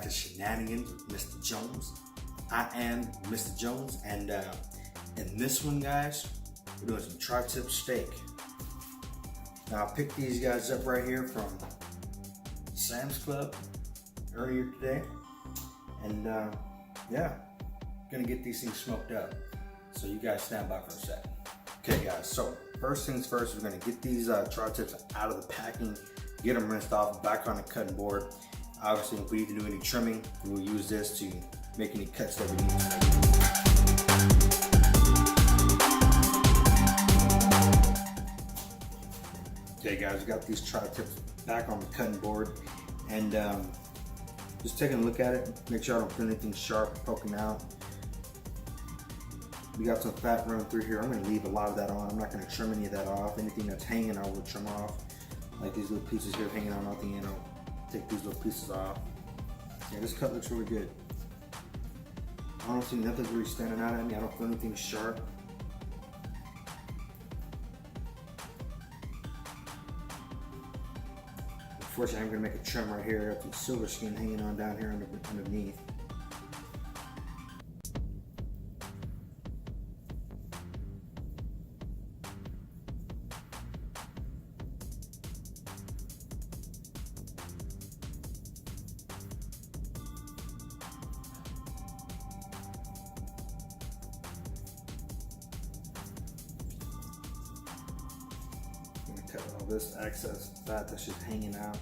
to Shenanigans with Mr. Jones. I am Mr. Jones, and in this one, guys, we're doing some tri-tip steak. Now, I picked these guys up right here from Sam's Club earlier today, and yeah, gonna get these things smoked up. So you guys stand by for a sec. Okay, guys. So first things first, we're gonna get these tri-tips out of the packing, get them rinsed off, back on the cutting board. Obviously, if we need to do any trimming, we'll use this to make any cuts that we need to make. Okay, guys, we got these tri-tips back on the cutting board, and just taking a look at it, make sure I don't feel anything sharp poking out. We got some fat running through here. I'm going to leave a lot of that on. I'm not going to trim any of that off. Anything that's hanging, I will trim off. Like these little pieces here hanging on nothing, I'll take these little pieces off. Yeah, this cut looks really good. I don't see nothing really standing out at me. I don't feel anything sharp. Unfortunately, I'm going to make a trim right here. I got some silver skin hanging on down here underneath. Cut all this excess fat that's just hanging out.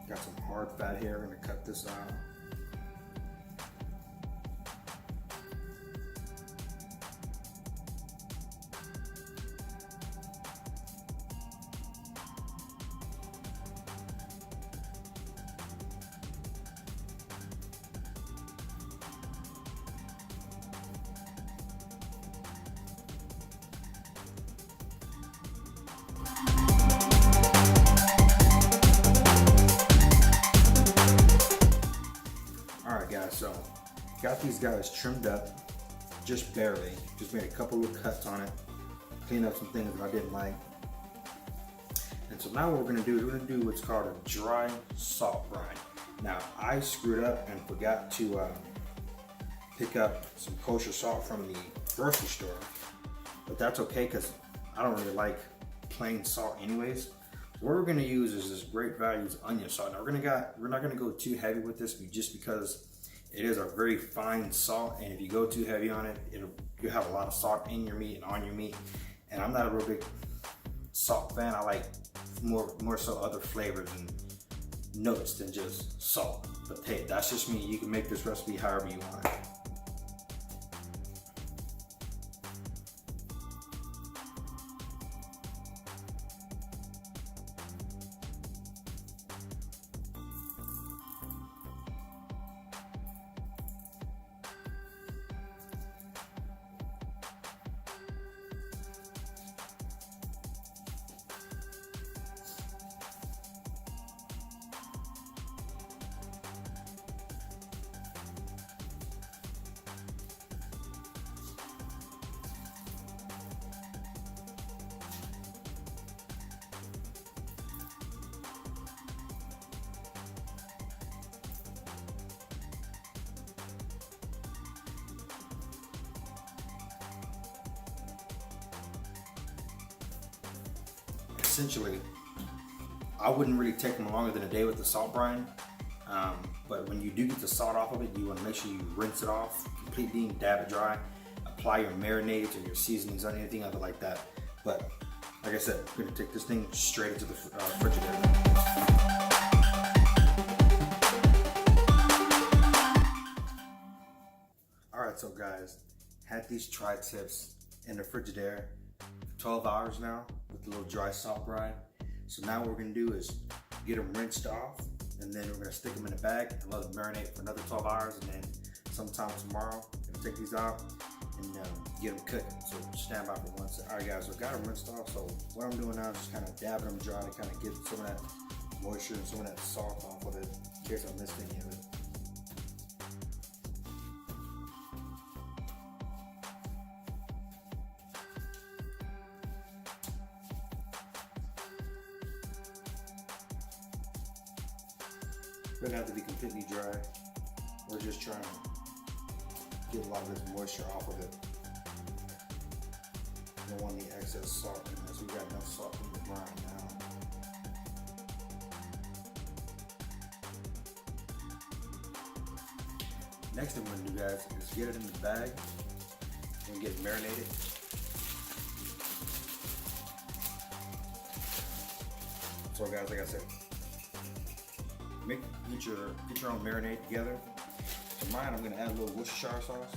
Got some hard fat here. I'm going to cut this out. So, got these guys trimmed up, just barely. Just made a couple of cuts on it, cleaned up some things that I didn't like. And so now what we're gonna do is we're gonna do what's called a dry salt brine. Now, I screwed up and forgot to pick up some kosher salt from the grocery store, but that's okay because I don't really like plain salt anyways. So what we're gonna use is this Great Values onion salt. Now we're not gonna go too heavy with this just because it is a very fine salt, and if you go too heavy on it, you have a lot of salt in your meat and on your meat. And I'm not a real big salt fan. I like more so other flavors and notes than just salt. But hey, that's just me. You can make this recipe however you want it. Essentially, I wouldn't really take them longer than a day with the salt brine, but when you do get the salt off of it, you want to make sure you rinse it off completely and dab it dry. Apply your marinades or your seasonings on anything other like that. But like I said, we're going to take this thing straight into the refrigerator. Alright, so guys, had these tri-tips in the Frigidaire for 12 hours now with a little dry salt brine. So now what we're going to do is get them rinsed off, and then we're going to stick them in a bag and let them marinate for another 12 hours, and then sometime tomorrow we're going to take these out and get them cooking. So stand by for 1 second. Alright guys, so I got them rinsed off, so what I'm doing now is just kind of dabbing them dry to kind of get some of that moisture and some of that salt off of it in case I missed any of it. Doesn't have to be completely dry. We're just trying to get a lot of this moisture off of it. We don't want any excess salt in this. We got enough salt in the brine now. Next thing we're gonna do, guys, is get it in the bag and get it marinated. So guys, like I said, get your own marinade together. For mine, I'm gonna add a little Worcestershire sauce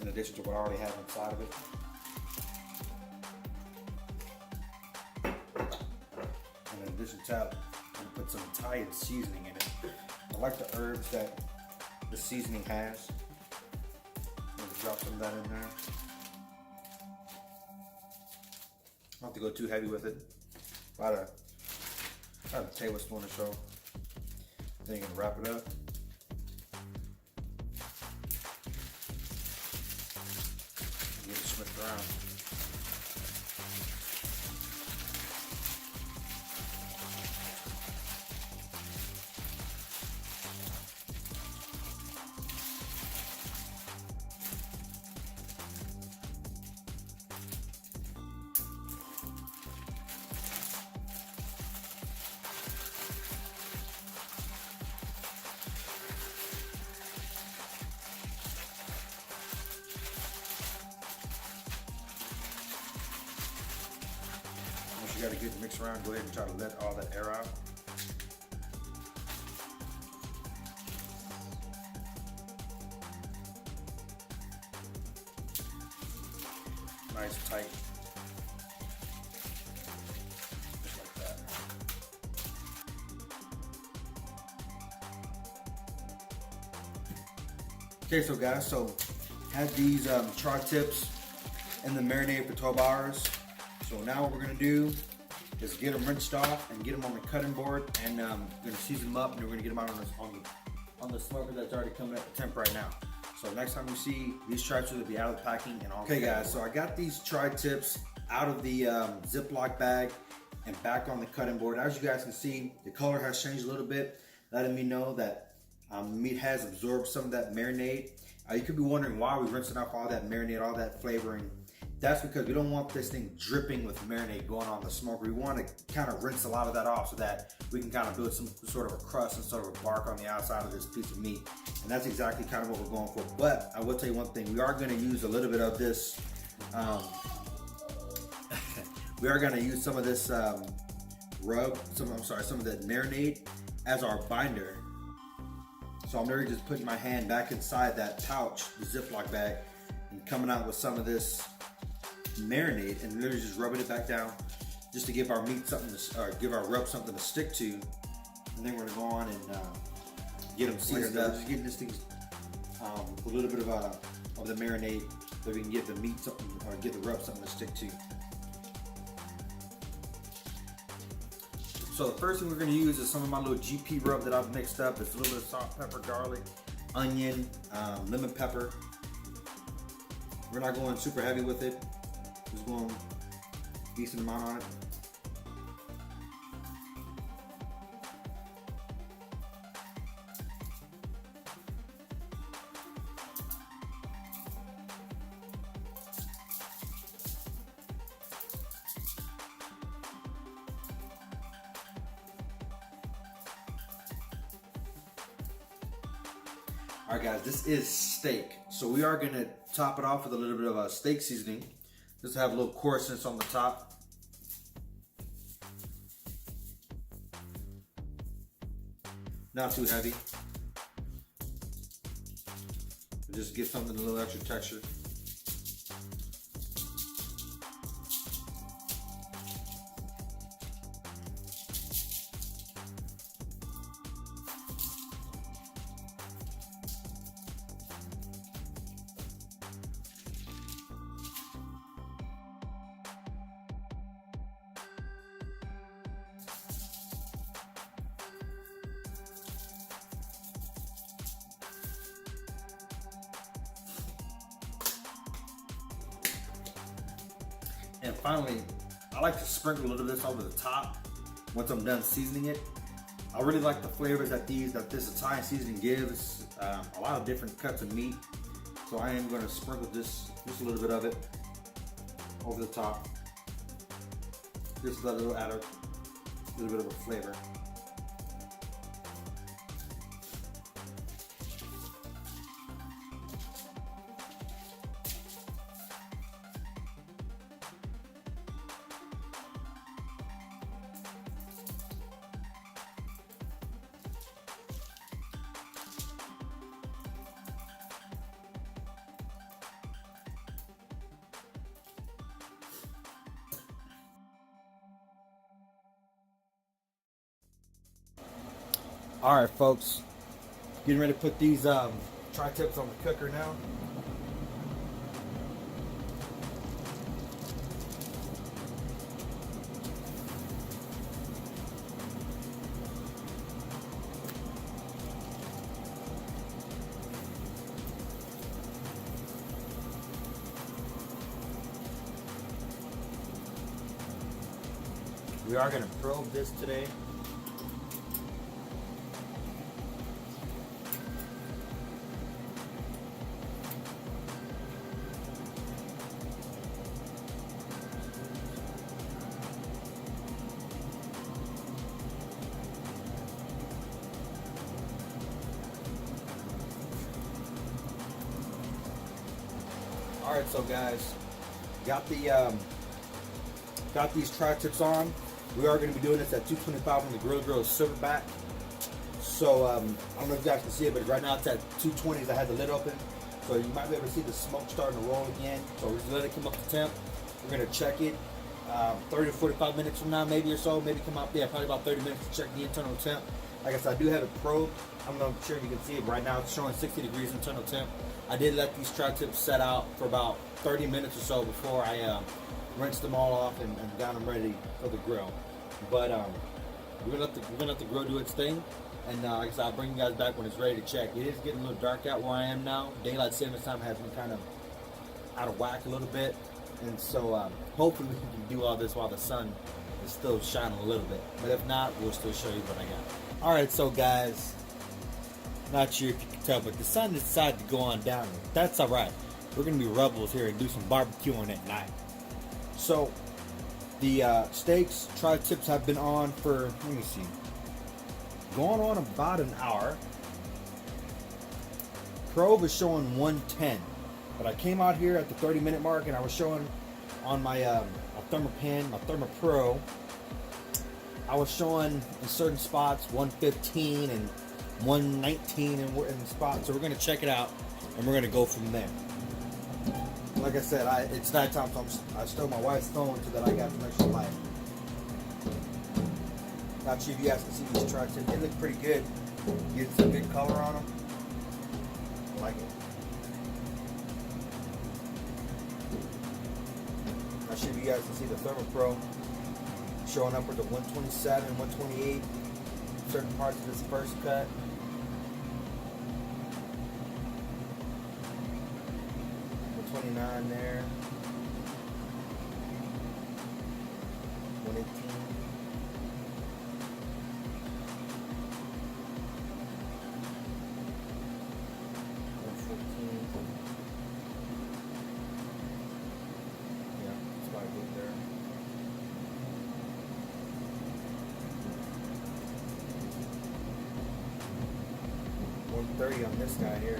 in addition to what I already have inside of it. And in addition to that, I'm gonna put some Thai seasoning in it. I like the herbs that the seasoning has. I'm gonna drop some of that in there. I don't have to go too heavy with it. About a tablespoon or so. Then you're gonna wrap it up. And get it smushed around. Once you got a good mix around, go ahead and try to let all that air out. Nice tight. Just like that. Okay, so guys, had these tri-tips in the marinade for 12 hours. So now what we're gonna do is get them rinsed off and get them on the cutting board, and we're gonna season them up, and we're gonna get them out on the smoker that's already coming at the temp right now. So next time you see these tri-tips, will be out of the packing and all. Okay guys, so I got these tri-tips out of the Ziploc bag and back on the cutting board. As you guys can see, the color has changed a little bit, letting me know that meat has absorbed some of that marinade. You could be wondering why we're rinsing off all that marinade, all that flavoring. That's because we don't want this thing dripping with marinade going on the smoker. We want to kind of rinse a lot of that off so that we can kind of build some sort of a crust and sort of a bark on the outside of this piece of meat. And that's exactly kind of what we're going for. But I will tell you one thing, we are going to use a little bit of this, we are going to use some of this some of that marinade as our binder. So I'm literally just putting my hand back inside that pouch, the Ziploc bag, and coming out with some of this marinade and literally just rubbing it back down just to give our meat something to, or give our rub something to stick to. And then we're gonna go on and get them seasoned up. Just getting this thing a little bit of the marinade so we can give the meat something, or give the rub something to stick to. So the first thing we're gonna use is some of my little GP rub that I've mixed up. It's a little bit of salt, pepper, garlic, onion, lemon pepper. We're not going super heavy with it. Just going a decent amount on it. Alright guys, this is steak. So we are gonna top it off with a little bit of a steak seasoning. Just to have a little coarseness on the top. Not too heavy. Just give something a little extra texture. And finally, I like to sprinkle a little of this over the top once I'm done seasoning it. I really like the flavors that this Italian seasoning gives. A lot of different cuts of meat. So I am going to sprinkle just a little bit of it over the top. Just let it add a little bit of a flavor. All right, folks, getting ready to put these tri-tips on the cooker now. We are going to probe this today. Alright, so guys, got these tri-tips on. We are going to be doing this at 225 on the Grilla Grills SilverBac. So I don't know if you guys can see it, but right now it's at 220 as I had the lid open. So you might be able to see the smoke starting to roll again. So we're just let it come up to temp. We're going to check it 30 to 45 minutes from now, maybe or so. Maybe come out, yeah, probably about 30 minutes to check the internal temp. Like I said, I do have it probed. I'm not sure if you can see it right now. It's showing 60 degrees internal temp. I did let these tri-tips set out for about 30 minutes or so before I rinsed them all off and got them ready for the grill. But we're gonna let the grill do its thing, and like I said, I'll bring you guys back when it's ready to check. It is getting a little dark out where I am now. Daylight savings time has been kind of out of whack a little bit, and so hopefully we can do all this while the sun is still shining a little bit. But if not, we'll still show you what I got. All right, so guys. Not sure if you can tell, but the sun decided to go on down. That's all right. We're going to be rebels here and do some barbecuing at night. So, the steaks, tri-tips have been on for, let me see, going on about an hour. Probe is showing 110. But I came out here at the 30-minute mark and I was showing on my ThermoPen, my ThermoPro, I was showing in certain spots 115 and 119 in spots. So we're going to check it out and we're going to go from there. Like I said, it's nighttime, so I stole my wife's phone so that I got some extra light. Not sure if you guys can see these tri-tips. They look pretty good. Getting some good color on them. I like it. Not sure if you guys can see the ThermoPro showing upwards of 127, 128. Certain parts of this first cut. 129 there. 118. 114. Yeah, it's quite good there. 130 on this guy here.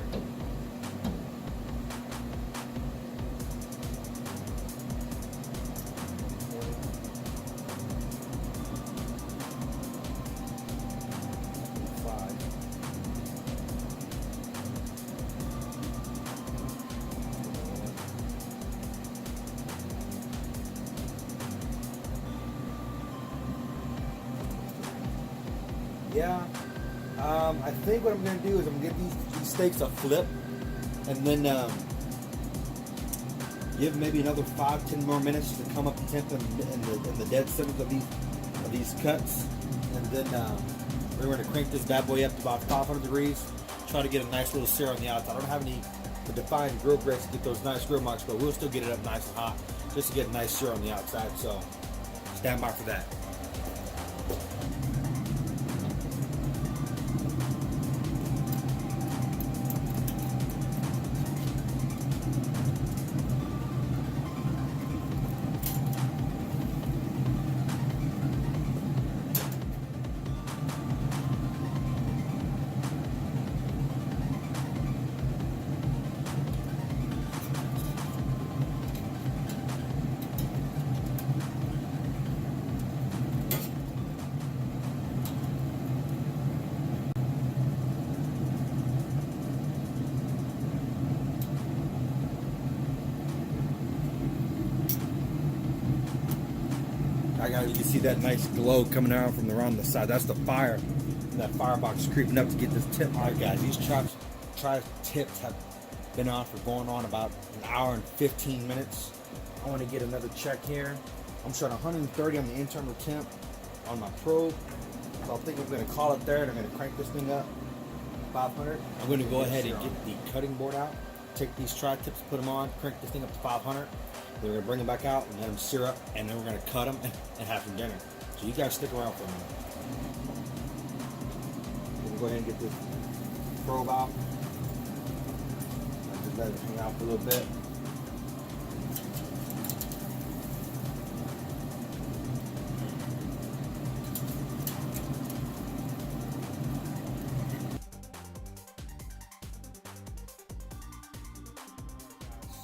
Yeah, I think what I'm going to do is I'm going to give these steaks a flip and then give maybe another 5-10 more minutes to come up to temp in the dead centers of these cuts, and then we're going to crank this bad boy up to about 500 degrees, try to get a nice little sear on the outside. I don't have any defined grill grates to get those nice grill marks, but we'll still get it up nice and hot just to get a nice sear on the outside, so stand by for that. guys, you can see that nice glow coming out from around the side. That's the fire. And that firebox creeping up to get this tip. Alright guys, these tri-tips have been on for going on about an hour and 15 minutes. I want to get another check here. I'm showing 130 on the internal temp on my probe. So I think I'm going to call it there and I'm going to crank this thing up 500. I'm going to go ahead and get the cutting board out. Take these tri-tips, put them on, crank this thing up to 500. Then we're going to bring them back out and let them sear up, and then we're going to cut them and have some dinner. So you guys stick around for a minute. We'll go ahead and get this probe out. I'll just let it hang out for a little bit.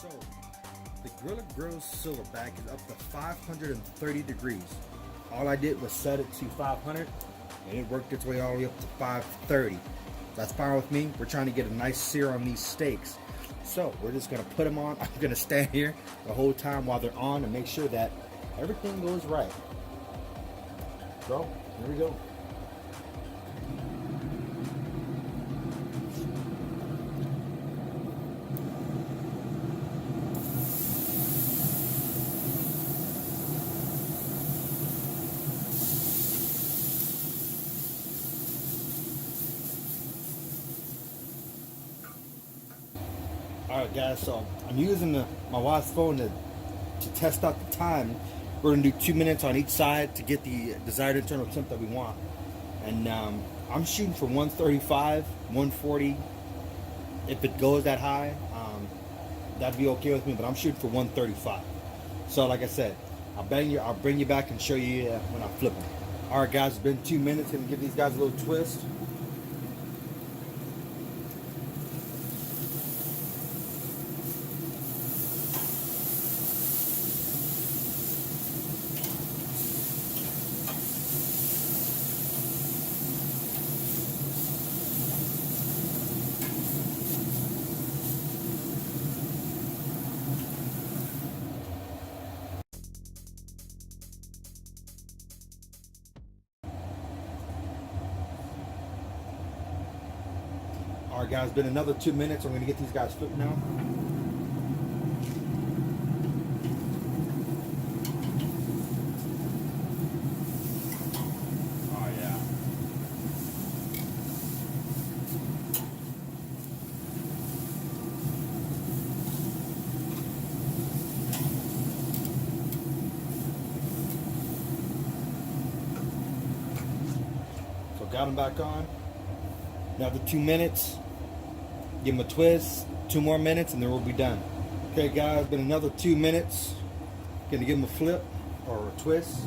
So, the Grilla Grills SilverBac is up to 530 degrees. All I did was set it to 500 and it worked its way all the way up to 530. That's fine with me. We're trying to get a nice sear on these steaks. So we're just gonna put them on. I'm gonna stand here the whole time while they're on and make sure that everything goes right. So, here we go. Alright guys, so I'm using my wife's phone to test out the time. We're going to do 2 minutes on each side to get the desired internal temp that we want. And I'm shooting for 135, 140. If it goes that high, that'd be okay with me, but I'm shooting for 135. So like I said, I'll bring you back and show you when I flip them. Alright guys, it's been 2 minutes. Going to give these guys a little twist. Alright guys, it's been another 2 minutes. I'm going to get these guys flipped now. Oh yeah. So got them back on. Another 2 minutes. Give them a twist, 2 more minutes, and then we'll be done. Okay, guys, been another 2 minutes. Gonna give them a flip or a twist.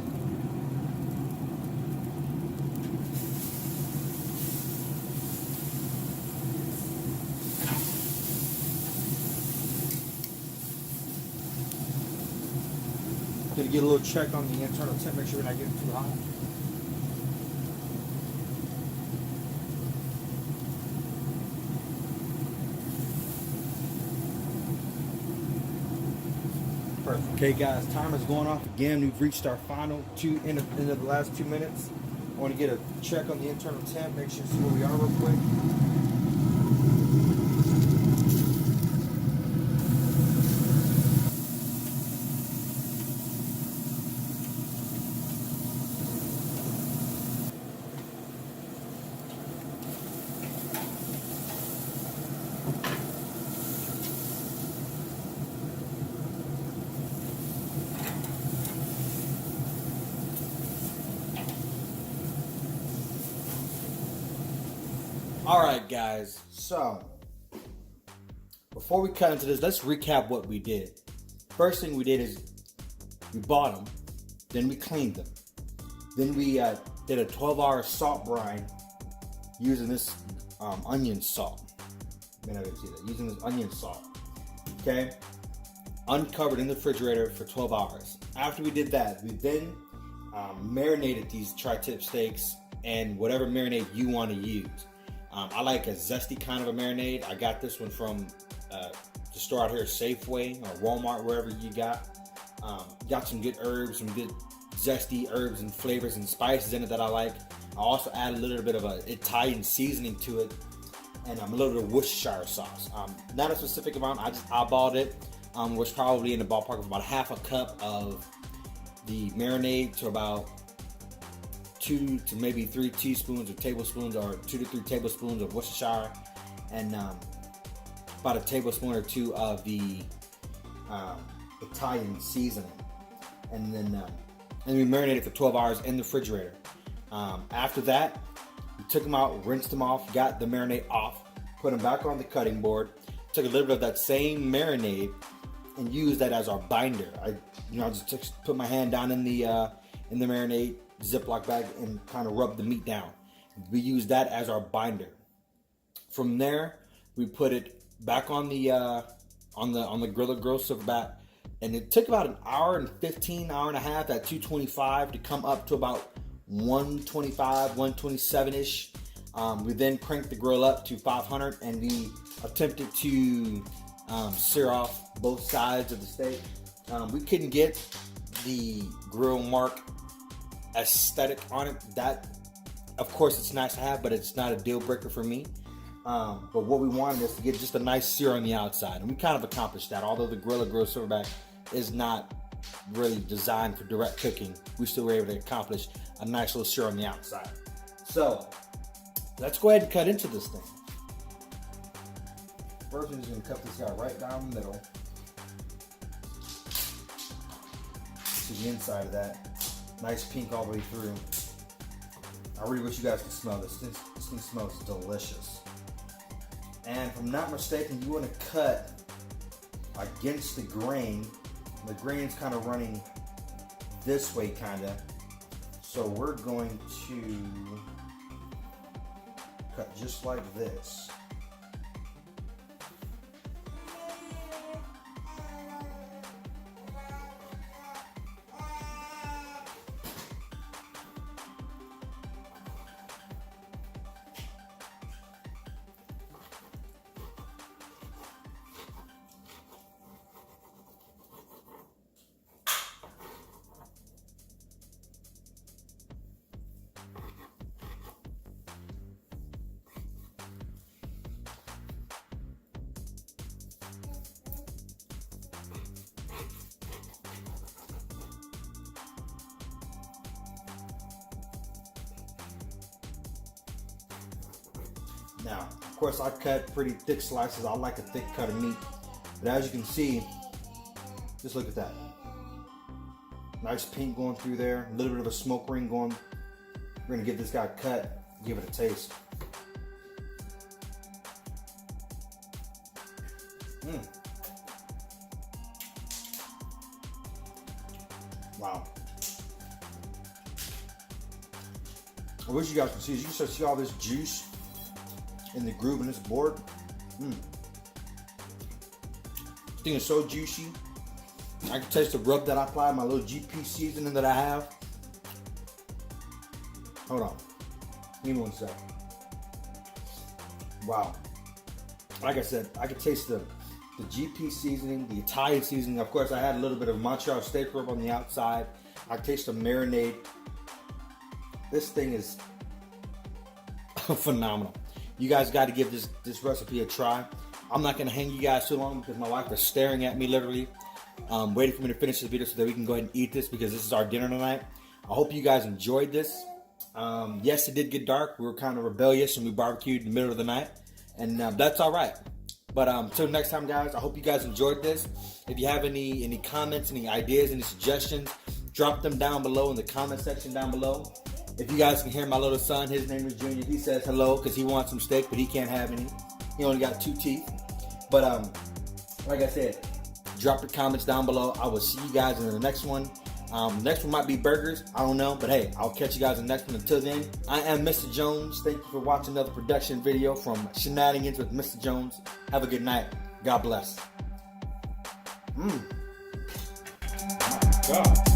Gonna get a little check on the internal temp, make sure we're not getting too hot. Perfect. Okay guys, timer's going off again. We've reached our final end of the last 2 minutes. I want to get a check on the internal temp, make sure see where we are real quick. Alright guys, so before we cut into this, let's recap what we did. First thing we did is we bought them, then we cleaned them. Then we did a 12-hour salt brine using this onion salt. May not be able to see that. Using this onion salt. Okay? Uncovered in the refrigerator for 12 hours. After we did that, we then marinated these tri-tip steaks and whatever marinade you want to use. I like a zesty kind of a marinade. I got this one from the store out here, Safeway or Walmart, wherever you got. Got some good herbs, some good zesty herbs and flavors and spices in it that I like. I also add a little bit of a Italian seasoning to it, and a little bit of Worcestershire sauce. Not a specific amount, I just eyeballed it. Was probably in the ballpark of about half a cup of the marinade to about 2 to maybe 3 teaspoons or tablespoons, or 2 to 3 tablespoons of Worcestershire, and about a tablespoon or 2 of the Italian seasoning, and then we marinated for 12 hours in the refrigerator. After that, we took them out, rinsed them off, got the marinade off, put them back on the cutting board, took a little bit of that same marinade and used that as our binder. I just put my hand down in the marinade Ziploc bag and kind of rubbed the meat down. We used that as our binder. From there, we put it back on the Grilla Grills SilverBac, and it took about an hour and 15, hour and a half at 225 to come up to about 125, 127-ish. We then cranked the grill up to 500, and we attempted to sear off both sides of the steak. We couldn't get the grill mark aesthetic on it. That, of course, it's nice to have, but it's not a deal breaker for me. But what we wanted is to get just a nice sear on the outside, and we kind of accomplished that. Although the Grilla Grills SilverBac is not really designed for direct cooking, we still were able to accomplish a nice little sear on the outside. So let's go ahead and cut into this thing. First, we're just going to cut this guy right down the middle to the inside of that. Nice pink all the way through. I really wish you guys could smell this. This thing smells delicious. And if I'm not mistaken, you want to cut against the grain. The grain's kind of running this way, kind of. So we're going to cut just like this. Now, of course, I cut pretty thick slices. I like a thick cut of meat. But as you can see, just look at that. Nice pink going through there. A little bit of a smoke ring going. We're gonna give this guy a cut, give it a taste. Wow. I wish you guys could see this. You can see all this juice in the groove in this board. This thing is so juicy. I can taste the rub that I applied, my little GP seasoning that I have. Hold on. Give me one sec. Wow. Like I said, I can taste the GP seasoning, the Italian seasoning. Of course, I had a little bit of Montreal steak rub on the outside. I taste the marinade. This thing is phenomenal. You guys got to give this recipe a try. I'm not going to hang you guys too long because my wife is staring at me literally, waiting for me to finish this video so that we can go ahead and eat this because this is our dinner tonight. I hope you guys enjoyed this. Yes, it did get dark. We were kind of rebellious and we barbecued in the middle of the night, and that's all right. But until next time, guys, I hope you guys enjoyed this. If you have any comments, any ideas, any suggestions, drop them down below in the comment section down below. If you guys can hear my little son, his name is Junior. He says hello because he wants some steak, but he can't have any. He only got 2 teeth. But like I said, drop your comments down below. I will see you guys in the next one. Next one might be burgers. I don't know. But hey, I'll catch you guys in the next one. Until then, I am Mr. Jones. Thank you for watching another production video from Shenanigans with Mr. Jones. Have a good night. God bless. My God.